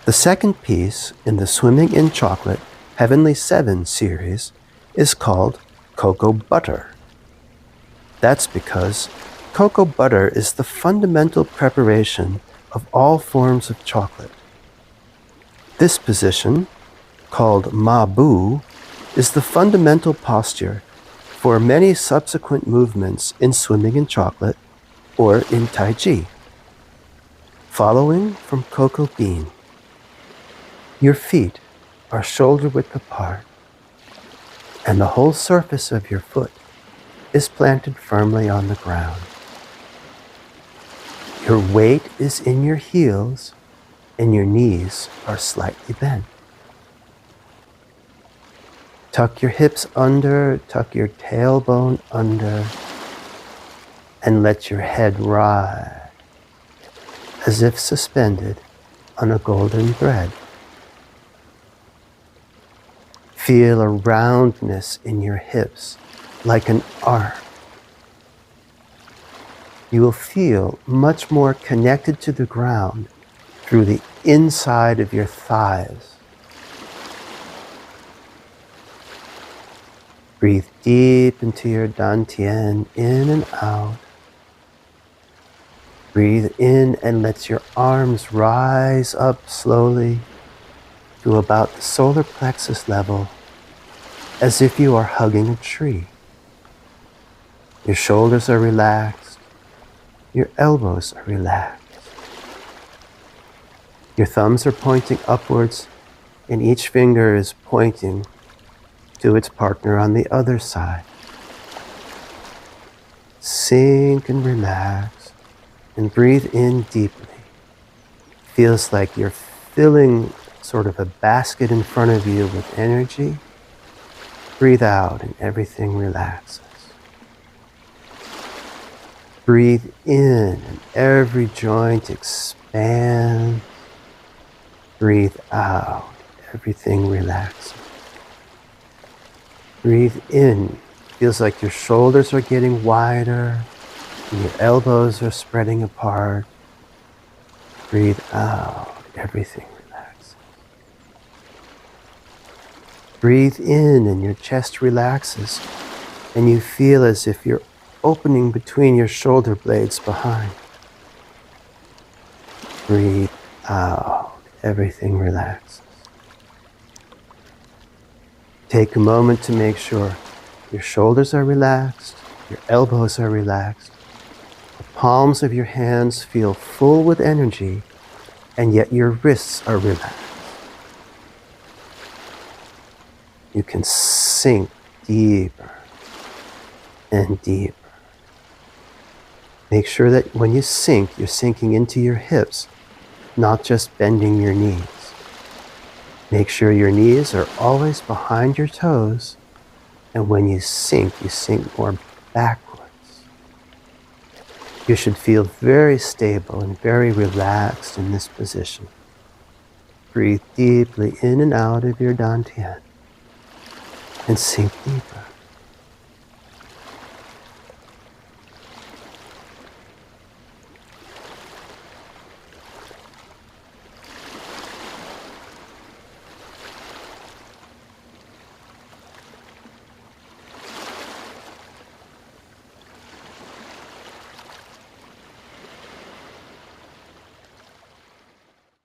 The second piece in the Swimming in Chocolate Heavenly 7 series is called Cocoa Butter. That's because cocoa butter is the fundamental preparation of all forms of chocolate. This position, called Ma Bu, is the fundamental posture for many subsequent movements in Swimming in Chocolate or in Tai Chi. Following from cocoa bean, your feet are shoulder width apart, and the whole surface of your foot is planted firmly on the ground. Your weight is in your heels, and your knees are slightly bent. Tuck your hips under, tuck your tailbone under, and let your head rise as if suspended on a golden thread. Feel a roundness in your hips like an arc. You will feel much more connected to the ground through the inside of your thighs. Breathe deep into your dantian, in and out. Breathe in and let your arms rise up slowly to about the solar plexus level, as if you are hugging a tree. Your shoulders are relaxed. Your elbows are relaxed. Your thumbs are pointing upwards, and each finger is pointing to its partner on the other side. Sink and relax, and breathe in deeply. Feels like you're filling sort of a basket in front of you with energy. Breathe out, and everything relaxes. Breathe in, and every joint expands. Breathe out, everything relaxes. Breathe in, feels like your shoulders are getting wider and your elbows are spreading apart. Breathe out, everything relaxes. Breathe in and your chest relaxes and you feel as if you're opening between your shoulder blades behind. Breathe out, everything relaxes. Take a moment to make sure your shoulders are relaxed, your elbows are relaxed, the palms of your hands feel full with energy, and yet your wrists are relaxed. You can sink deeper and deeper. Make sure that when you sink, you're sinking into your hips, not just bending your knees. Make sure your knees are always behind your toes, and when you sink more backwards. You should feel very stable and very relaxed in this position. Breathe deeply in and out of your dantian, and sink deeper.